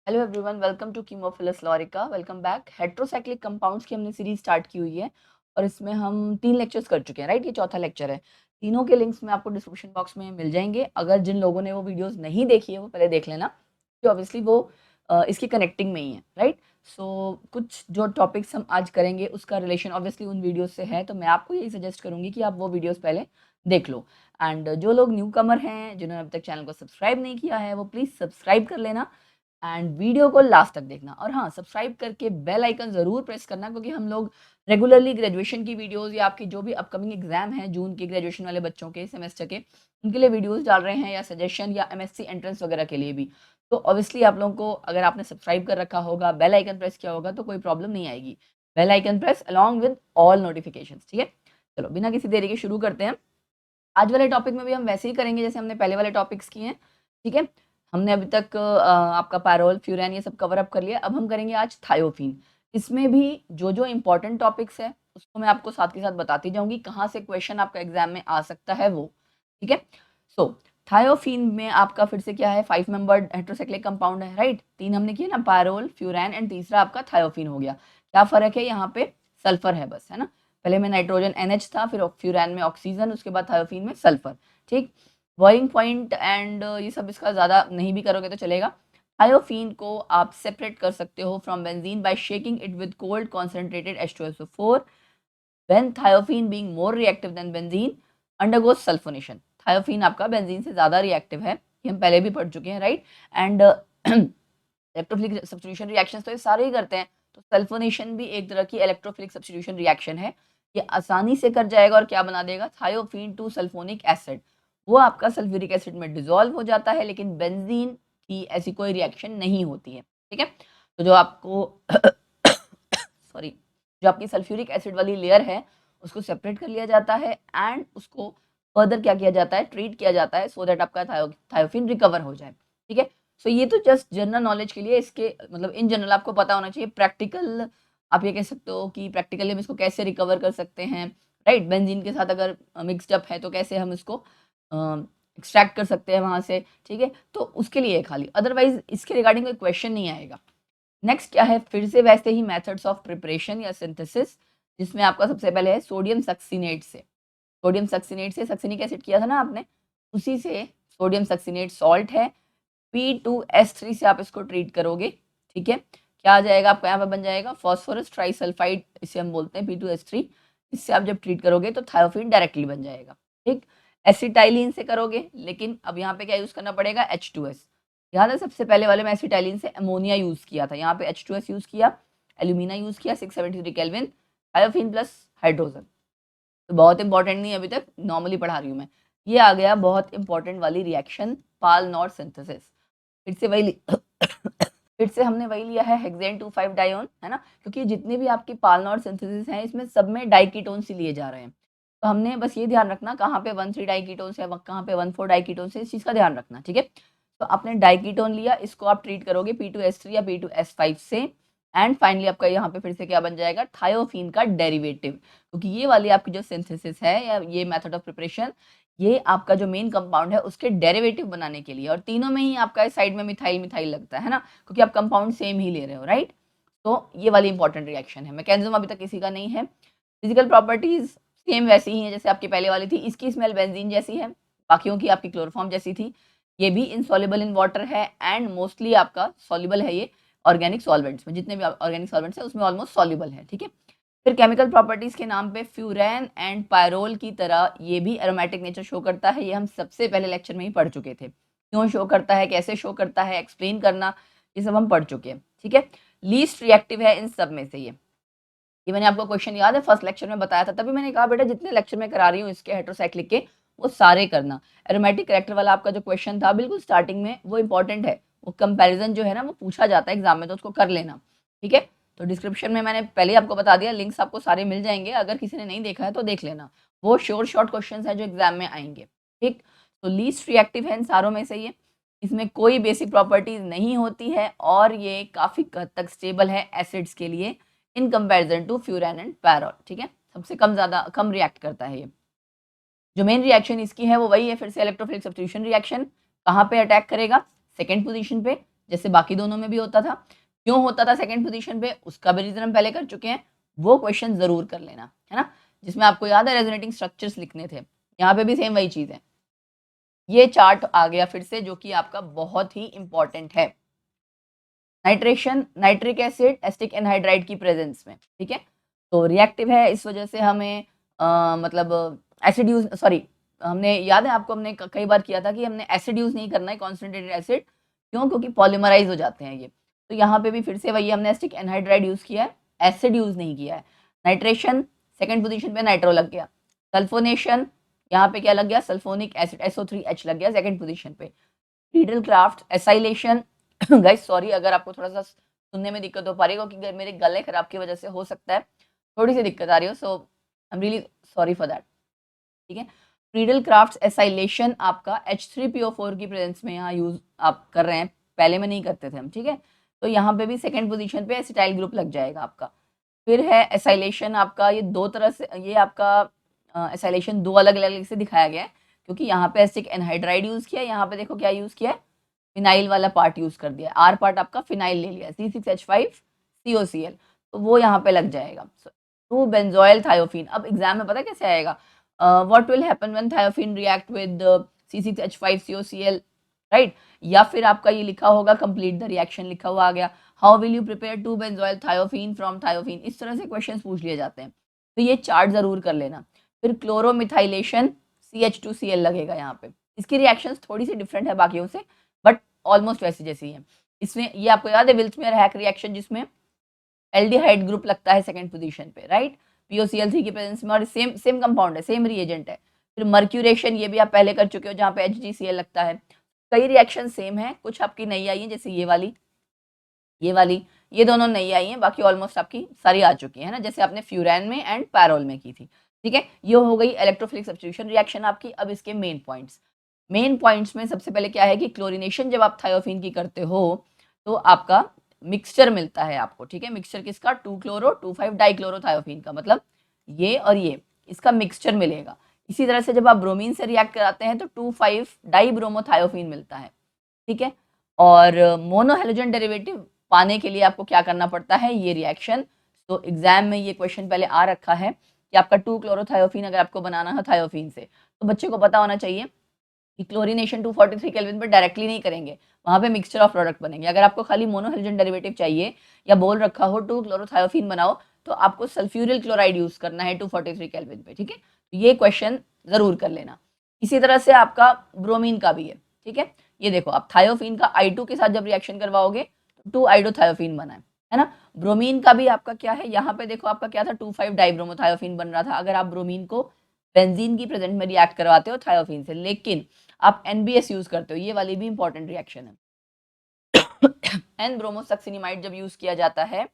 Hello everyone, welcome to कीमोफिलस लॉरिका। Welcome back. Heterocyclic compounds की हमने सीरीज स्टार्ट की हुई है और इसमें हम 3 लेक्चर्स कर चुके हैं, राइट। ये चौथा लेक्चर है। तीनों के लिंक्स में आपको डिस्क्रिप्शन बॉक्स में मिल जाएंगे। अगर जिन लोगों ने वो वीडियोस नहीं देखी है वो पहले देख लेना, क्योंकि ऑब्वियसली वो इसकी कनेक्टिंग में ही है, राइट। सो कुछ जो टॉपिक्स हम आज करेंगे उसका रिलेशन ऑब्वियसली उन वीडियोज से है, तो मैं आपको यही सजेस्ट करूंगी कि आप वो वीडियोज पहले देख लो। एंड जो लोग न्यू कमर हैं, जिन्होंने अभी तक चैनल को सब्सक्राइब नहीं किया है, वो प्लीज़ सब्सक्राइब कर लेना एंड वीडियो को लास्ट तक देखना। और हाँ, सब्सक्राइब करके बेल आइकन ज़रूर प्रेस करना, क्योंकि हम लोग रेगुलरली ग्रेजुएशन की वीडियोस या आपकी जो भी अपकमिंग एग्जाम है जून के ग्रेजुएशन वाले बच्चों के सेमेस्टर के, उनके लिए वीडियोस डाल रहे हैं, या सजेशन या एमएससी एंट्रेंस वगैरह के लिए भी। तो ऑब्वियसली आप लोगों को, अगर आपने सब्सक्राइब कर रखा होगा, बेल आइकन प्रेस किया होगा, तो कोई प्रॉब्लम नहीं आएगी। Bell icon press along with all notification, ठीक है। चलो बिना किसी देरी के शुरू करते हैं। आज वाले टॉपिक में भी हम वैसे ही करेंगे जैसे हमने पहले वाले टॉपिक्स किए हैं, ठीक है। हमने अभी तक आपका पैरोल, फ्यूरैन, ये सब कवर अप कर लिया। अब हम करेंगे आज थायोफीन। इसमें भी जो जो इंपॉर्टेंट टॉपिक्स है उसको मैं आपको साथ के साथ बताती जाऊंगी, कहाँ से क्वेश्चन आपका एग्जाम में आ सकता है वो, ठीक है। सो थायोफीन में आपका फिर से क्या है, 5 मेंबर्ड हेट्रोसाइक्लिक कंपाउंड है, राइट। 3 हमने किए ना, पैरोल, फ्यूरैन एंड तीसरा आपका थायोफीन हो गया। क्या फर्क है यहाँ पे, सल्फर है बस, है ना। पहले में नाइट्रोजन NH था, फिर फ्यूरैन में ऑक्सीजन, उसके बाद थायोफीन में सल्फर, ठीक। बॉइलिंग पॉइंट एंड ये सब इसका ज़्यादा नहीं भी करोगे तो चलेगा। थायोफीन को आप सेपरेट कर सकते हो from benzene by shaking it with cold concentrated H2SO4 when thiophene being more reactive than benzene undergoes sulphonation. Thiophene आपका बेंजीन से ज़्यादा रिएक्टिव है, ये हम पहले भी पढ़ चुके हैं, right. And electrophilic substitution reactions तो ये सारे ही करते हैं, तो सल्फोनेशन भी एक तरह की इलेक्ट्रोफिलिक सब्स्टिट्यूशन रिएक्शन है। ये आसानी से कर जाएगा और क्या बना देगा, थायोफीन टू सल्फोनिक एसिड। वो आपका सल्फ्यूरिक एसिड में डिसॉल्व हो जाता है, लेकिन बेंजीन की ऐसी कोई रिएक्शन नहीं होती है, ठीक है। तो जो आपको सॉरी, जो आपकी सल्फ्यूरिक एसिड वाली लेयर है उसको सेपरेट कर लिया जाता है एंड उसको फर्दर क्या किया जाता है, ट्रीट किया जाता है, सो दैट आपका थायोफीन रिकवर हो जाए, ठीक है। सो ये तो जस्ट जनरल नॉलेज के लिए, इसके मतलब इन जनरल आपको पता होना चाहिए। प्रैक्टिकल आप ये कह सकते हो कि प्रैक्टिकली हम इसको कैसे रिकवर कर सकते हैं, राइट। बेंजीन के साथ अगर मिक्सड अप है तो कैसे हम इसको एक्सट्रैक्ट कर सकते हैं वहां से, ठीक है। तो उसके लिए खाली, अदरवाइज इसके रिगार्डिंग कोई क्वेश्चन नहीं आएगा। नेक्स्ट क्या है, फिर से वैसे ही मेथड्स ऑफ प्रिपरेशन या सिंथेसिस, जिसमें आपका सबसे पहले है सोडियम सक्सीनेट से। सोडियम सक्सीनेट से सक्सिनिक एसिड किया था ना आपने, उसी से सोडियम सक्सीनेट सॉल्ट है। P2S3 से आप इसको ट्रीट करोगे, ठीक है। क्या आ जाएगा आपका, यहाँ पर बन जाएगा फॉस्फोरस ट्राइसल्फाइड, इसे हम बोलते हैं P2S3। इससे आप जब ट्रीट करोगे तो थायोफीन डायरेक्टली बन जाएगा, ठीक। एसिटाइलिन से करोगे, लेकिन अब यहाँ पे क्या यूज करना पड़ेगा, H2S। याद है सबसे पहले वाले में एसिटाइलिन से अमोनिया यूज किया था, यहाँ पे H2S यूज किया, एल्यूमिना यूज किया, 673 केल्विन, थायोफीन प्लस हाइड्रोजन। तो बहुत इंपॉर्टेंट नहीं, अभी तक नॉर्मली पढ़ा रही हूँ मैं। ये आ गया बहुत इंपॉर्टेंट वाली रिएक्शन, पाल नॉट सिंथेसिस। फिर से वही फिर से हमने वही लिया है, हेक्सेन 2,5 डायोन, है ना। क्योंकि जितने भी आपकी पालनॉट सिंथेसिस हैं इसमें सब में डाइकीटोन्स ही लिए जा रहे हैं। तो हमने बस ये ध्यान रखना कहाँ पे 1,3 डाइकीटोन्स है, कहाँ पे 1,4 डाइकीटोन्स है, इस चीज़ का ध्यान रखना, ठीक है। तो आपने डाइकीटोन लिया, इसको आप ट्रीट करोगे P2S3 या P2S5 से, एंड फाइनली आपका यहाँ पे फिर से क्या बन जाएगा, थायोफीन का डेरिवेटिव। क्योंकि ये वाली आपकी जो सिंथेसिस है या ये मेथड ऑफ प्रिपरेशन, ये आपका जो मेन कंपाउंड है उसके डेरिवेटिव बनाने के लिए, और तीनों में ही आपका इस साइड में मिथाइल मिथाइल लगता है ना, क्योंकि आप कंपाउंड सेम ही ले रहे हो, राइट। तो ये वाली इंपॉर्टेंट रिएक्शन है। मैकेनिज्म अभी तक किसी का नहीं है। फिजिकल प्रॉपर्टीज सेम वैसी ही है जैसे आपकी पहले वाली थी। इसकी स्मेल बेंजीन जैसी है, बाकियों की आपकी क्लोरोफॉर्म जैसी थी। ये भी इनसॉल्युबल इन वाटर है एंड मोस्टली आपका सॉल्युबल है ये ऑर्गेनिक सॉल्वेंट्स में, जितने भी ऑर्गेनिक सॉल्वेंट्स है उसमें ऑलमोस्ट सॉल्युबल है, ठीक है। फिर केमिकल प्रॉपर्टीज के नाम पे फ्यूरैन एंड पायरोल की तरह ये भी एरोमेटिक नेचर शो करता है। ये हम सबसे पहले लेक्चर में ही पढ़ चुके थे, क्यों शो करता है, कैसे शो करता है, एक्सप्लेन करना, ये सब हम पढ़ चुके हैं, ठीक है। लीस्ट रिएक्टिव है इन सब में से ये मैंने आपको क्वेश्चन याद है फर्स्ट लेक्चर में बताया था, तभी मैंने कहा बेटा जितने लेक्चर में करा रही हूँ इसके हेट्रोसाइक्लिक के, वो सारे करना। एरोमेटिक करेक्टर वाला आपका जो क्वेश्चन था बिल्कुल स्टार्टिंग में, वो इंपॉर्टेंट है। वो कंपैरिजन जो है ना वो पूछा जाता है एग्जाम में, तो उसको कर लेना, ठीक है। तो डिस्क्रिप्शन में मैंने पहले ही आपको बता दिया, लिंक्स आपको सारे मिल जाएंगे, अगर किसी ने नहीं देखा है तो देख लेना। वो शॉर्ट शॉर्ट क्वेश्चन है जो एग्जाम में आएंगे, ठीक। तो लीस्ट रिएक्टिव है इन सारों में से ये, इसमें कोई बेसिक प्रॉपर्टीज नहीं होती है और ये काफी हद तक स्टेबल है एसिड्स के लिए in comparison to furan and pyrrole, ठीक है। सबसे कम ज्यादा कम रिएक्ट करता है ये। जो मेन रिएक्शन इसकी है वो वही है, फिर से इलेक्ट्रोफिलिक सब्स्टिट्यूशन रिएक्शन। कहाँ पे अटैक करेगा, सेकेंड पोजीशन पे, जैसे बाकी दोनों में भी होता था। क्यों होता था सेकंड पोजीशन पे, उसका भी रीजन हम पहले कर चुके हैं, वो क्वेश्चन जरूर कर लेना, है ना, जिसमें आपको याद है रेजोनेटिंग स्ट्रक्चर्स लिखने थे। यहाँ पे भी सेम वही चीज है। ये चार्ट आ गया फिर से, जो कि आपका बहुत ही इंपॉर्टेंट है। Nitration, nitric acid acetic anhydride की प्रेजेंस में, ठीक है, तो रिएक्टिव है, इस वजह से हमें मतलब एसिड यूज, सॉरी, हमने याद है आपको, हमने कई बार किया था कि हमने एसिड यूज नहीं करना है, कॉन्सेंट्रेटेड एसिड, क्यों, क्योंकि पॉलीमराइज हो जाते हैं ये। तो यहाँ पे भी फिर से वही हमने एसिटिक एनहाइड्राइड यूज किया है, एसिड यूज नहीं किया है। नाइट्रेशन सेकंड पोजीशन पे नाइट्रो लग गया। सल्फोनेशन, यहाँ पे क्या लग गया, सल्फोनिक एसिड SO3H लग गया सेकंड पोजीशन पे। Friedel Crafts acylation, guys sorry अगर आपको थोड़ा सा सुनने में दिक्कत हो पा रही है, क्योंकि मेरे गले खराब की वजह से हो सकता है थोड़ी सी दिक्कत आ रही हो, so I am really sorry for that, ठीक है। फ्रीडल क्राफ्ट एसाइलेशन आपका H3PO4 की प्रेजेंस में यहाँ यूज आप कर रहे हैं, पहले में नहीं करते थे हम, ठीक है, तो यहाँ पे भी सेकंड पोजीशन पे एसिटाइल ग्रुप लग जाएगा आपका। फिर है एसाइलेशन आपका, ये दो तरह से, ये आपका एसाइलेशन दो अलग अलग से दिखाया गया है, क्योंकि यहाँ पे एसिटिक एनहाइड्राइड यूज किया, यहाँ पे देखो क्या यूज किया है, फिनाइल वाला पार्ट यूज कर दिया, आर पार्ट आपका फिनाइल ले लिया, C6H5COCl, तो वो यहाँ पे लग जाएगा। टू बेंजोइल थायोफीन, अब एग्जाम में पता कैसे आएगा, what will happen when thiophene react with C6H5COCl, right, या फिर आपका ये लिखा होगा कंप्लीट द रिएक्शन लिखा हुआ आ गया, how will you prepare two benzoyl thiophene from thiophene, इस तरह से क्वेश्चन पूछ लिए जाते हैं, तो ये चार्ट जरूर कर लेना। फिर क्लोरोमिथाइलेशन CH2Cl लगेगा यहाँ पे, इसकी रिएक्शंस थोड़ी सी डिफरेंट है बाकियों से, बट ऑलमोस्ट वैसी जैसी है। इसमें ये आपको याद है विल्समेयर हैक रिएक्शन, जिसमें एल्डिहाइड ग्रुप लगता है सेकंड पोजीशन पे, राइट, POCl3 की प्रेजेंस में, और सेम सेम कंपाउंड है, सेम रिएजेंट है। फिर मर्क्यूरेशन, ये भी आप पहले कर चुके हो, जहाँ पे HgCl लगता है। कई रिएक्शन सेम है, कुछ आपकी नई आई है, जैसे ये वाली, ये दोनों नई आई हैं, बाकी ऑलमोस्ट आपकी सारी आ चुकी है ना, जैसे आपने फ्यूरैन में एंड पैरोल में की थी, ठीक है। ये हो गई इलेक्ट्रोफिलिक सब्स्टिट्यूशन रिएक्शन आपकी। अब इसके मेन पॉइंट्स में सबसे पहले क्या है कि क्लोरीनेशन जब आप थायोफीन की करते हो तो आपका मिक्सचर मिलता है आपको, ठीक है, मिक्सचर किसका, 2-chloro-2,5 डाइक्लोरोथायोफीन का, मतलब ये और ये, इसका मिक्सचर मिलेगा। इसी तरह से जब आप ब्रोमीन से रिएक्ट कराते हैं तो 2,5 डाइब्रोमोथायोफीन मिलता है, ठीक है। और मोनोहेलोजन डेरिवेटिव पाने के लिए आपको क्या करना पड़ता है, ये रिएक्शन, तो एग्जाम में ये क्वेश्चन पहले आ रखा है कि आपका 2-chlorothiopheने अगर आपको बनाना है थायोफीन से, तो बच्चे को पता होना चाहिए कि क्लोरीनेशन 243 केल्विन पर डायरेक्टली नहीं करेंगे, वहां पे मिक्सचर ऑफ प्रोडक्ट बनेंगे। अगर आपको खाली मोनोहेलोजन डेरिवेटिव चाहिए या बोल रखा हो 2-chlorothiopheने बनाओ, तो आपको सल्फ्यूरिल क्लोराइड यूज करना है 243 केल्विन पे, ठीक है, तो ये क्वेश्चन जरूर कर लेना। इसी तरह से आपका ब्रोमीन का भी है, ठीक है, ये देखो आप थायोफीन का I2 के साथ जब रिएक्शन करवाओगे तो 2-आइडोथायोफीन बना है ना। ब्रोमीन का भी आपका क्या है, यहाँ पे देखो आपका क्या था, 2,5 डाइब्रोमोथायोफीन बन रहा था, अगर आप ब्रोमीन को बेंजीन की प्रेजेंट में रिएक्ट करवाते हो थायोफीन से, लेकिन आप NBS यूज करते हो, ये वाली भी इंपॉर्टेंट रिएक्शन है। एन ब्रोमोसक्सिनिमाइड जब यूज किया जाता है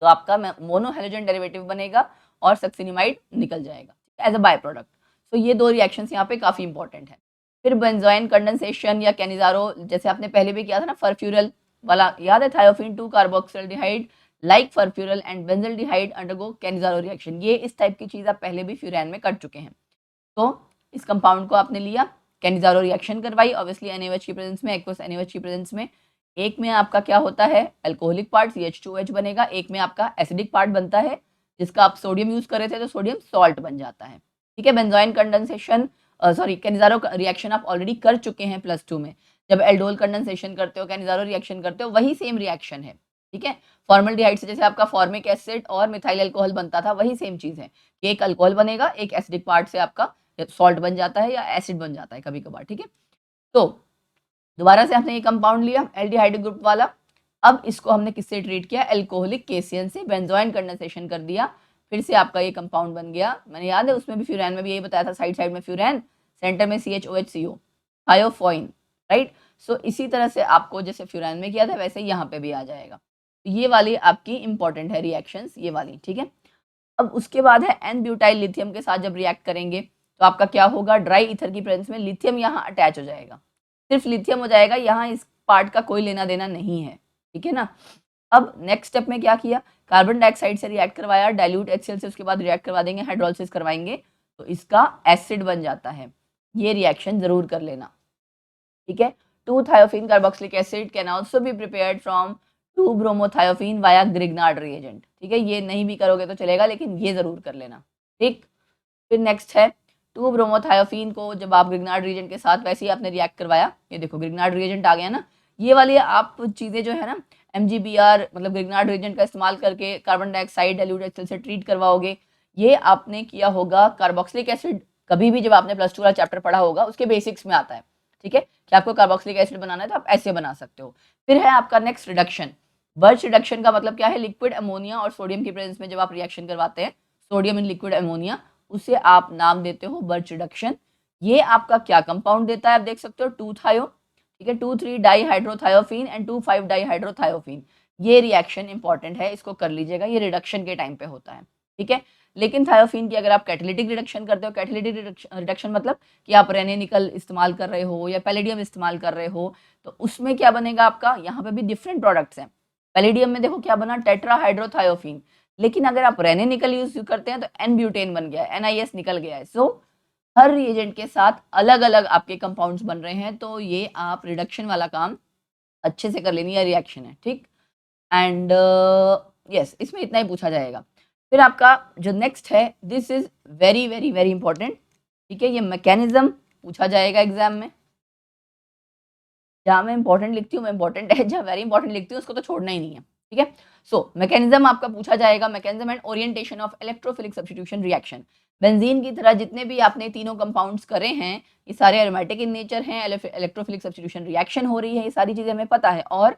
तो आपका मोनोहेलोजन डेरिवेटिव बनेगा और सक्सिनिमाइड निकल जाएगा एज अ बाय प्रोडक्ट। तो ये दो रिएक्शंस यहाँ पे काफी इंपॉर्टेंट है। फिर बेंजोइन कंडेंसेशन या कैनिजारो, जैसे आपने पहले भी किया था ना फर्फ्यूरल वाला, याद है, thiophene 2 carboxaldehyde like furfural and benzaldehyde undergo Cannizzaro reaction, ये इस टाइप की चीज आप पहले भी फ्यूरैन में कर चुके हैं। तो इस कंपाउंड को आपने लिया, कैनिजारो रिएक्शन करवाई, ऑब्वियसली NaOH की प्रेजेंस में, एक्वस NaOH की प्रेजेंस में, एक में आपका क्या होता है अल्कोहलिक पार्ट CH2H बनेगा, एक में आपका एसिडिक पार्ट बनता है जिसका आप सोडियम यूज कर रहे थे तो सोडियम सॉल्ट बन जाता है, ठीक है। Benzoin condensation, sorry Cannizzaro reaction आप ऑलरेडी कर चुके हैं +2 में, जब एल्डोल कंडेंसेशन करते हो, कैनिजारो रिएक्शन करते हो, वही सेम रिएक्शन है, ठीक है। फॉर्मल्डिहाइड से जैसे आपका फॉर्मिक एसिड और मिथाइल अल्कोहल बनता था, वही सेम चीज है कि एक अल्कोहल बनेगा, एक एसिडिक पार्ट से आपका सॉल्ट बन जाता है या एसिड बन जाता है कभी कभार, ठीक है। तो दोबारा से हमने ये कंपाउंड लिया एल्डिहाइड ग्रुप वाला, अब इसको हमने किससे ट्रीट किया, अल्कोहलिक केसियन से, बेंजोइन कंडेंसेशन कर दिया, फिर से आपका ये कंपाउंड बन गया। मैंने याद है उसमें भी फ्यूरैन में भी यही बताया था, साइड साइड में फ्यूरैन, सेंटर में CHOHCO, थायोफोइन, राइट। सो इसी तरह से आपको जैसे फ्यूरैन में किया था वैसे यहाँ पे भी आ जाएगा। तो ये वाली आपकी इंपॉर्टेंट है रिएक्शंस, ये वाली, ठीक है। अब उसके बाद है एन ब्यूटाइल लिथियम के साथ जब रिएक्ट करेंगे तो आपका क्या होगा, ड्राई ईथर की प्रेजेंस में लिथियम यहाँ अटैच हो जाएगा, सिर्फ लिथियम हो जाएगा, यहाँ इस पार्ट का कोई लेना देना नहीं है, ठीक है ना। अब नेक्स्ट स्टेप में क्या किया, कार्बन डाइऑक्साइड से रिएक्ट करवाया, डाइल्यूट HCl से उसके बाद रिएक्ट करवा देंगे, हाइड्रोलिसिस करवाएंगे तो इसका एसिड बन जाता है, ये रिएक्शन जरूर कर लेना, ठीक है। 2-thiophenol carboxylic acid can also be prepared from 2-bromothiophene via Grignard reagent। ठीक है, ये नहीं भी करोगे तो चलेगा, लेकिन ये जरूर कर लेना। ठीक, फिर नेक्स्ट है 2-ब्रोमोथायोफीन को जब आप ग्रिग्नार्ड रिएजेंट के साथ वैसे ही आपने रिएक्ट करवाया, ये देखो ग्रिग्नार्ड रिएजेंट आ गया ना। ये वाली आप चीजें जो है ना MgBr मतलब ग्रिग्नार्ड रिएजेंट का इस्तेमाल करके कार्बन डाइऑक्साइड डाइल्यूट HCl से ट्रीट करवाओगे। ये आपने किया होगा कार्बोक्सिलिक एसिड, कभी भी जब आपने +2 वाला चैप्टर पढ़ा होगा उसके बेसिक्स में आता है। ठीक है, कि आपको कार्बोक्सिलिक एसिड बनाना है तो आप ऐसे बना सकते हो। फिर है आपका नेक्स्ट रिडक्शन। बर्च रिडक्शन का मतलब क्या है? लिक्विड अमोनिया और सोडियम की प्रेजेंस में जब आप रिएक्शन करवाते हैं, सोडियम इन लिक्विड अमोनिया, उसे आप नाम देते हो बर्च रिडक्शन। ये आपका क्या कंपाउंड देता है? आप देख सकते हो 2-थायो, ठीक है, 2,3-डाईहाइड्रोथायोफीन एंड 2,5-डाईहाइड्रोथायोफीन। ये रिएक्शन इंपॉर्टेंट है, इसको कर लीजिएगा, ये रिडक्शन के टाइम पे होता है। ठीक है, लेकिन थायोफीन की अगर आप कैटालिटिक रिडक्शन करते हो, कैटालिटिक रिडक्शन मतलब कि आप रेने निकल इस्तेमाल कर रहे हो या पैलेडियम इस्तेमाल कर रहे हो, तो उसमें क्या बनेगा आपका? यहाँ पे भी डिफरेंट प्रोडक्ट्स हैं। पैलेडियम में देखो क्या बना, टेट्राहाइड्रोथायोफीन। लेकिन अगर आप रेने निकल यूज करते हैं तो एन ब्यूटेन बन गया है, NiS निकल गया है। सो हर रिएजेंट के साथ अलग अलग आपके कंपाउंड्स बन रहे हैं, तो ये आप रिडक्शन वाला काम अच्छे से कर लेनी है, रिएक्शन है। ठीक, एंड यस, इसमें इतना ही पूछा जाएगा। फिर आपका जो नेक्स्ट है, this is very very very important. ठीक है, ये मैकेनिज्म पूछा जाएगा एग्जाम में। जहाँ मैं इंपॉर्टेंट लिखती हूँ मैं इंपॉर्टेंट है, जहाँ वेरी इंपॉर्टेंट लिखती हूँ उसको तो छोड़ना ही नहीं है। ठीक है, सो मैकेनिज्म आपका पूछा जाएगा, mechanism and orientation of electrophilic substitution reaction. Benzene की तरह जितने भी आपने तीनों कंपाउंड्स करे हैं, ये सारे एरोमेटिक इन नेचर हैं, इलेक्ट्रोफिलिक सब्स्टिट्यूशन रिएक्शन हो रही है, ये सारी चीजें हमें पता है, और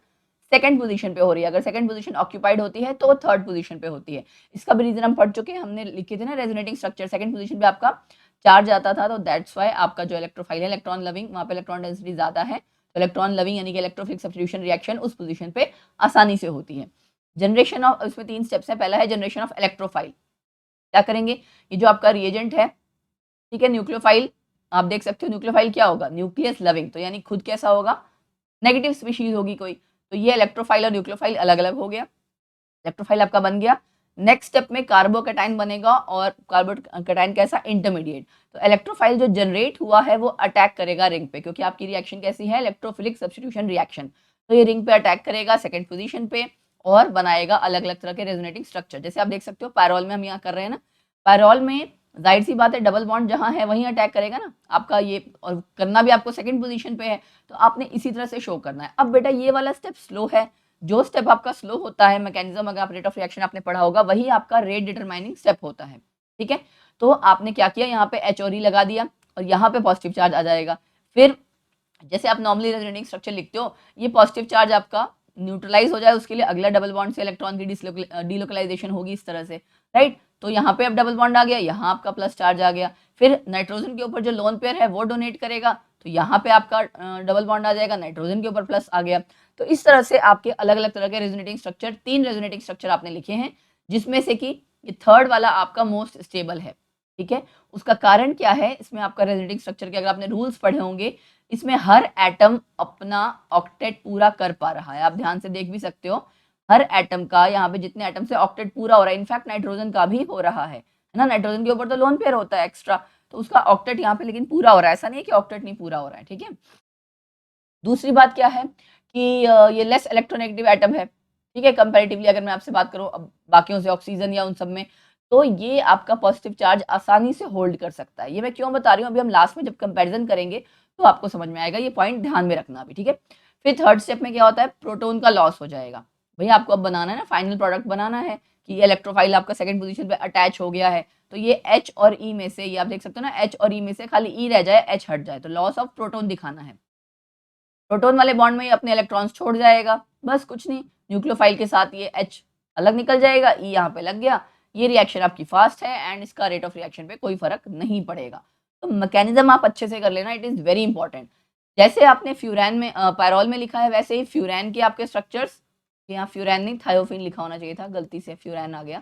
सेकंड पोजीशन पे हो रही है। अगर सेकंड पोजीशन ऑक्यूपाइड होती है तो थर्ड पोजीशन पे होती है। इसका भी रीजन हम पढ़ चुके हैं, हमने लिखे थे ना रेजोनेटिंग स्ट्रक्चर, सेकंड पोजीशन पे आपका चार्ज आता था, तो दैट्स वाई आपका जो इलेक्ट्रोफाइल है इलेक्ट्रॉन लविंग, वहां पे इलेक्ट्रॉन डेंसिटी ज्यादा है, तो इलेक्ट्रॉन लविंग यानी कि इलेक्ट्रोफिलिक सब्स्टिट्यूशन रिएक्शन उस पोजीशन पे आसानी से होती है। जनरेशन ऑफ, इसमें 3 स्टेप्स हैं। पहला है जनरेशन ऑफ इलेक्ट्रोफाइल। क्या करेंगे? ये जो आपका रिएजेंट है, ठीक है, न्यूक्लियोफाइल, आप देख सकते हो न्यूक्लियोफाइल क्या होगा? न्यूक्लियस लविंग, तो यानी खुद कैसा होगा? नेगेटिव स्पीशीज होगी कोई, तो ये इलेक्ट्रोफाइल और न्यूक्लियोफाइल अलग अलग हो गया। इलेक्ट्रोफाइल आपका बन गया। नेक्स्ट स्टेप में कार्बोकैटायन बनेगा, और कार्बोकैटायन कैसा? इंटरमीडिएट। तो इलेक्ट्रोफाइल जो जनरेट हुआ है वो अटैक करेगा रिंग पे, क्योंकि आपकी रिएक्शन कैसी है? Electrophilic substitution reaction. तो ये रिंग पे अटैक करेगा सेकंड पोजीशन पे, और बनाएगा अलग अलग तरह के रेजोनेटिंग स्ट्रक्चर। जैसे आप देख सकते हो पैरोल में हम यहाँ कर रहे हैं ना, पैरोल में जाहिर सी बात है डबल बॉन्ड जहां है वहीं अटैक करेगा ना आपका ये, और करना भी आपको सेकंड पोजीशन पे है, तो आपने इसी तरह से शो करना है। अब बेटा ये वाला स्टेप स्लो है, जो स्टेप आपका स्लो होता है मैकेनिज्म, अगर आप रेट ऑफ रिएक्शन आपने पढ़ा होगा, वही आपका रेट डिटरमाइनिंग स्टेप होता है। ठीक है, तो आपने क्या किया, यहाँ पे H और E लगा दिया, और यहाँ पे पॉजिटिव चार्ज आ जाएगा। फिर जैसे आप नॉर्मली रेजोनेटिंग स्ट्रक्चर लिखते हो, ये पॉजिटिव चार्ज आपका न्यूट्रलाइज हो जाए, उसके लिए अगला डबल बॉन्ड से इलेक्ट्रॉन की डीलोकलाइजेशन होगी इस तरह से, राइट। तो यहाँ पे अब डबल बॉन्ड आ गया, यहाँ आपका प्लस चार्ज आ गया। फिर नाइट्रोजन के ऊपर जो लोन पेयर है वो डोनेट करेगा, तो यहाँ पे आपका डबल बॉन्ड आ जाएगा, नाइट्रोजन के ऊपर प्लस आ गया। तो इस तरह से आपके अलग अलग तरह के रेजोनेटिंग स्ट्रक्चर, 3 रेजोनेटिंग स्ट्रक्चर आपने लिखे हैं, जिसमें से कि ये थर्ड वाला आपका मोस्ट स्टेबल है। ठीक है, उसका कारण क्या है? इसमें आपका रेजोनेटिंग स्ट्रक्चर के अगर आपने रूल्स पढ़े होंगे, इसमें हर एटम अपना ऑक्टेट पूरा कर पा रहा है। आप ध्यान से देख भी सकते हो, हर एटम का, यहाँ पे जितने एटम से ऑक्टेट पूरा हो रहा है, इनफैक्ट नाइट्रोजन का भी हो रहा है ना। नाइट्रोजन के ऊपर तो लोन पेयर होता है एक्स्ट्रा, तो उसका ऑक्टेट यहाँ पे लेकिन पूरा हो रहा है, ऐसा नहीं है कि ऑक्टेट नहीं पूरा हो रहा है। ठीक है, दूसरी बात क्या है कि ये लेस इलेक्ट्रोनेगेटिव एटम है। ठीक है, कंपैरेटिवली अगर मैं आपसे बात करूं अब बाकियों से, ऑक्सीजन या उन सब में, तो ये आपका पॉजिटिव चार्ज आसानी से होल्ड कर सकता है। ये मैं क्यों बता रही हूँ, अभी हम लास्ट में जब कंपैरिजन करेंगे तो आपको समझ में आएगा, ये पॉइंट ध्यान में रखना अभी। ठीक है, फिर थर्ड स्टेप में क्या होता है? प्रोटोन का लॉस हो जाएगा। भैया आपको अब बनाना है ना, फाइनल प्रोडक्ट बनाना है कि ये इलेक्ट्रोफाइल आपका सेकंड पोजीशन पे अटैच हो गया है, तो ये H और E में से, ये आप देख सकते हो ना, H और E में से खाली E रह जाए, H हट जाए, तो लॉस ऑफ प्रोटोन दिखाना है। प्रोटोन वाले बॉन्ड में ये अपने इलेक्ट्रॉन्स छोड़ जाएगा, बस कुछ नहीं। न्यूक्लियोफाइल के साथ ये H अलग निकल जाएगा, E यहाँ पे लग गया। ये रिएक्शन आपकी फास्ट है एंड इसका रेट ऑफ रिएक्शन पे कोई फर्क नहीं पड़ेगा। तो मैकेनिज्म आप अच्छे से कर लेना, इट इज वेरी इंपॉर्टेंट। जैसे आपने फ्यूरैन में पायरोल में लिखा है, वैसे ही फ्यूरैन के आपके स्ट्रक्चर्स, यहाँ फ्यूरैन नहीं थायोफीन लिखा होना चाहिए था, गलती से फ्यूरैन आ गया।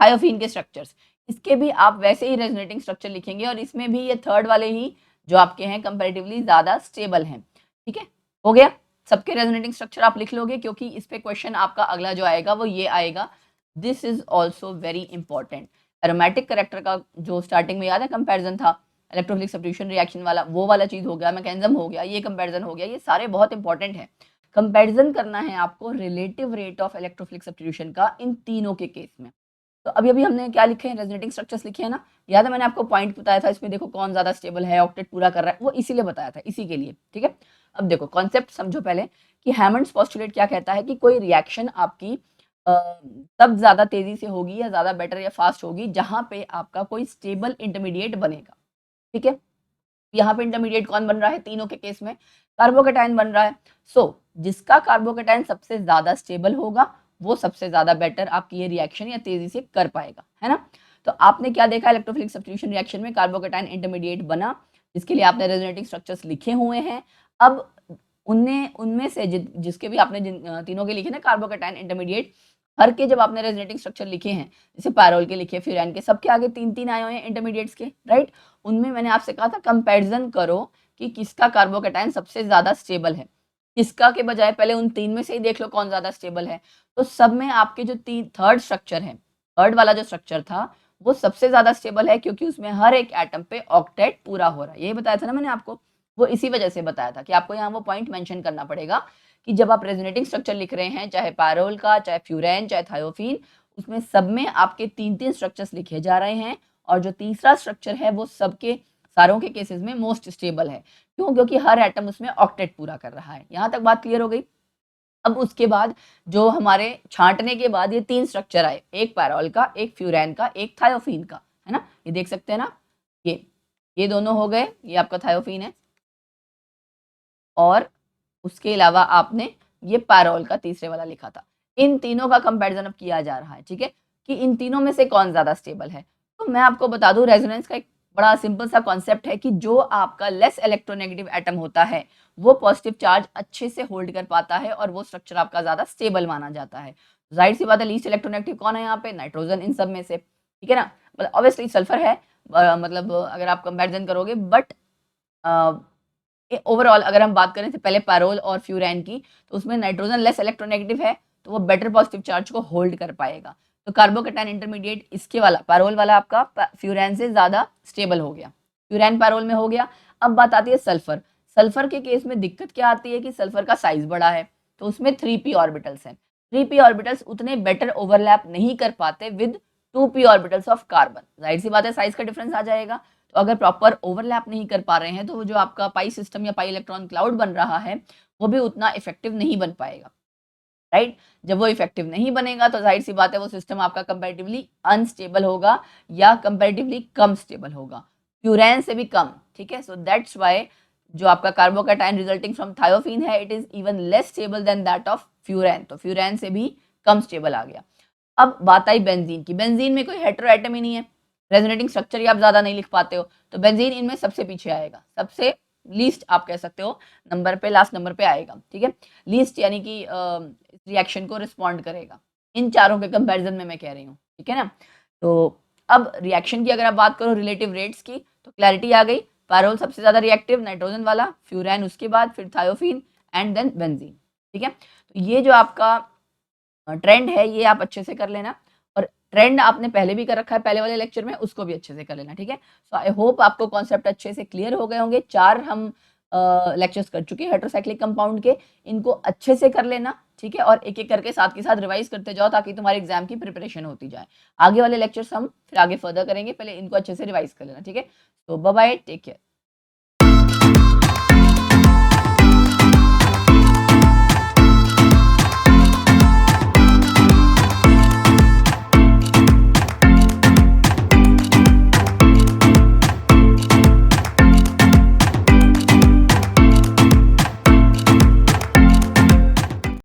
थायोफीन के स्ट्रक्चर्स, इसके भी आप वैसे ही रेजोनेटिंग स्ट्रक्चर लिखेंगे, और इसमें भी ये थर्ड वाले ही जो आपके हैं कंपैरेटिवली ज्यादा स्टेबल हैं। ठीक है, हो गया, सबके रेजोनेटिंग स्ट्रक्चर आप लिख लोगे, क्योंकि इस पे क्वेश्चन आपका अगला जो आएगा वो ये आएगा। This is also very important. Aromatic character का जो स्टार्टिंग में याद है कंपैरिजन था, इलेक्ट्रोफिलिक सब्स्टिट्यूशन रिएक्शन वाला वो वाला चीज हो गया, मैकेनिज्म हो गया, ये कंपैरिजन हो गया, ये सारे बहुत इंपॉर्टेंट है। कंपैरिजन करना है आपको relative rate of electrophilic substitution का इन तीनों के केस में। तो अभी अभी हमने क्या लिखे हैं, रेजोनेटिंग स्ट्रक्चर्स लिखे हैं ना, याद है मैंने आपको पॉइंट बताया था इसमें, देखो कौन ज्यादा स्टेबल है, ऑक्टेट पूरा कर रहा है, वो इसीलिए बताया था, इसी के लिए, ठीक है। अब देखो कॉन्सेप्ट समझो पहले कि हैमंड्स पोस्टुलेट क्या कहता है कि कोई रिएक्शन आपकी तब ज्यादा तेजी से होगी या ज्यादा बेटर या फास्ट होगी जहां पे आपका कोई स्टेबल इंटरमीडिएट बनेगा, ठीक है। यहाँ पे इंटरमीडिएट कौन बन रहा है, तीनों के केस में कार्बोकेटाइन बन रहा है। सो जिसका कार्बोकेटाइन सबसे ज्यादा स्टेबल होगा वो सबसे ज्यादा बेटर आपकी ये रिएक्शन या तेजी से कर पाएगा, है ना। तो आपने क्या देखा, इलेक्ट्रोफिलिक सब्स्टिट्यूशन रिएक्शन में कार्बोकेटाइन इंटरमीडिएट बना, जिसके लिए आपने रेजोनेटिंग स्ट्रक्चर्स लिखे हुए हैं। अब उनमें से जिसके भी आपने तीनों के लिखे ना कार्बोकेटाइन इंटरमीडिएट, हर के जब आपने रेजोनेटिंग स्ट्रक्चर लिखे हैं, जैसे पैरोल के लिखे, फ्यूरैन के, सबके आगे 3-3 आए हुए हैं इंटरमीडिएट्स के, राइट। उनमें मैंने आपसे कहा था कंपैरिजन करो कि किसका कार्बोकेटाइन सबसे ज्यादा स्टेबल है, किसका के बजाय पहले उन 3 में से ही देख लो कौन ज्यादा स्टेबल है। तो सब में आपके जो थर्ड स्ट्रक्चर है, थर्ड वाला जो स्ट्रक्चर था वो सबसे ज्यादा स्टेबल है, क्योंकि उसमें हर एक एटम पे ऑक्टेट पूरा हो रहा है, यही बताया था ना मैंने आपको। वो इसी वजह से बताया था कि आपको यहाँ वो पॉइंट मेंशन करना पड़ेगा कि जब आप रेजोनेटिंग स्ट्रक्चर लिख रहे हैं, चाहे पैरोल का, चाहे फ्यूरैन, चाहे थायोफीन, उसमें सब में आपके 3-3 स्ट्रक्चर्स लिखे जा रहे हैं, और जो तीसरा स्ट्रक्चर है वो सबके सारों के केसेस में मोस्ट स्टेबल है। क्यों? क्योंकि हर एटम उसमें ऑक्टेट पूरा कर रहा है। यहाँ तक बात क्लियर हो गई। अब उसके बाद जो हमारे छांटने के बाद ये 3 स्ट्रक्चर आए, एक पैरोल का, एक फ्यूरैन का, एक थायोफीन का, है ना, ये देख सकते हैं ना, ये दोनों हो गए, ये आपका थायोफीन है, और उसके अलावा आपने ये पैरोल का तीसरे वाला लिखा था। इन तीनों का कंपैरिजन अब किया जा रहा है, ठीक है, कि इन तीनों में से कौन ज्यादा स्टेबल है। तो मैं आपको बता दूं, रेजोनेंस का एक बड़ा सिंपल सा कॉन्सेप्ट है कि जो आपका लेस इलेक्ट्रोनेगेटिव एटम होता है वो पॉजिटिव चार्ज अच्छे से होल्ड कर पाता है, और वो स्ट्रक्चर आपका ज्यादा स्टेबल माना जाता है। जाहिर सी बात है, लीस्ट इलेक्ट्रोनेगेटिव कौन है यहाँ पे, नाइट्रोजन, इन सब में से, ठीक है ना। मतलब ऑब्वियसली सल्फर है, मतलब अगर आप कंपैरिजन करोगे, बट ओवरऑल अगर हम बात करें तो पहले पैरोल और फ्यूरैन की, तो उसमें नाइट्रोजन लेस इलेक्ट्रोनेगेटिव है, तो वो बेटर पॉजिटिव चार्ज को होल्ड कर पाएगा। तो कार्बोकेटाइन इंटरमीडिएट इसके वाला पैरोल वाला आपका फ्यूरैन से ज्यादा स्टेबल हो गया, फ्यूरैन पैरोल में हो गया। अब बात आती है सल्फर। सल्फर के केस में दिक्कत क्या आती है कि सल्फर का साइज बड़ा है, तो उसमें 3p ऑर्बिटल्स हैं। 3p ऑर्बिटल्स उतने बेटर ओवरलैप नहीं कर पाते with 2p orbitals of carbon. जाहिर सी बात है, साइज का डिफरेंस आ जाएगा। तो अगर प्रॉपर ओवरलैप नहीं कर पा रहे हैं, तो वो जो आपका पाई सिस्टम या पाई इलेक्ट्रॉन क्लाउड बन रहा है वो भी उतना इफेक्टिव नहीं बन पाएगा, राइट। जब वो इफेक्टिव नहीं बनेगा तो जाहिर सी बात है वो सिस्टम आपका कंपैरेटिवली अनस्टेबल होगा या कंपैरेटिवली कम स्टेबल होगा, फ्यूरैन से भी कम, ठीक है। सो दैट्स व्हाई जो आपका कार्बोकेटाइन रिजल्टिंग फ्रॉम थायोफीन है, it is even less stable then that of फ्यूरैन, तो फ्यूरैन से भी कम स्टेबल आ गया। अब बात आई बेंजीन की। बेंजीन में कोई हेटेरो एटम ही नहीं है, रेजोनेटिंग स्ट्रक्चर ही आप ज्यादा नहीं लिख पाते हो, तो बेंजीन इनमें सबसे पीछे आएगा, सबसे लीस्ट आप कह सकते हो नंबर पे, लास्ट नंबर पे आएगा, ठीक है। लीस्ट यानी कि रिएक्शन को रिस्पॉन्ड करेगा इन चारों के कंपैरिजन में, मैं कह रही हूँ, ठीक है ना। तो अब रिएक्शन की अगर आप बात करो रिलेटिव रेट्स की, तो क्लैरिटी आ गई। पैरोल सबसे ज्यादा रिएक्टिव, नाइट्रोजन वाला, फ्यूरैन उसके बाद, फिर थायोफीन, एंड देन बेंजीन, ठीक है। तो ये जो आपका ट्रेंड है ये आप अच्छे से कर लेना, और ट्रेंड आपने पहले भी कर रखा है पहले वाले लेक्चर में, उसको भी अच्छे से कर लेना, ठीक है। सो आई होप आपको कॉन्सेप्ट अच्छे से क्लियर हो गए होंगे। 4 हम लेक्चर्स कर चुके हैं हेटेरोसाइक्लिक कंपाउंड के, इनको अच्छे से कर लेना, ठीक है, और एक एक करके साथ के साथ रिवाइज करते जाओ ताकि तुम्हारे एग्जाम की प्रिपरेशन होती जाए। आगे वाले लेक्चर्स हम फिर आगे फर्दर करेंगे, पहले इनको अच्छे से रिवाइज कर लेना, ठीक है। तो बाय बाय, टेक केयर।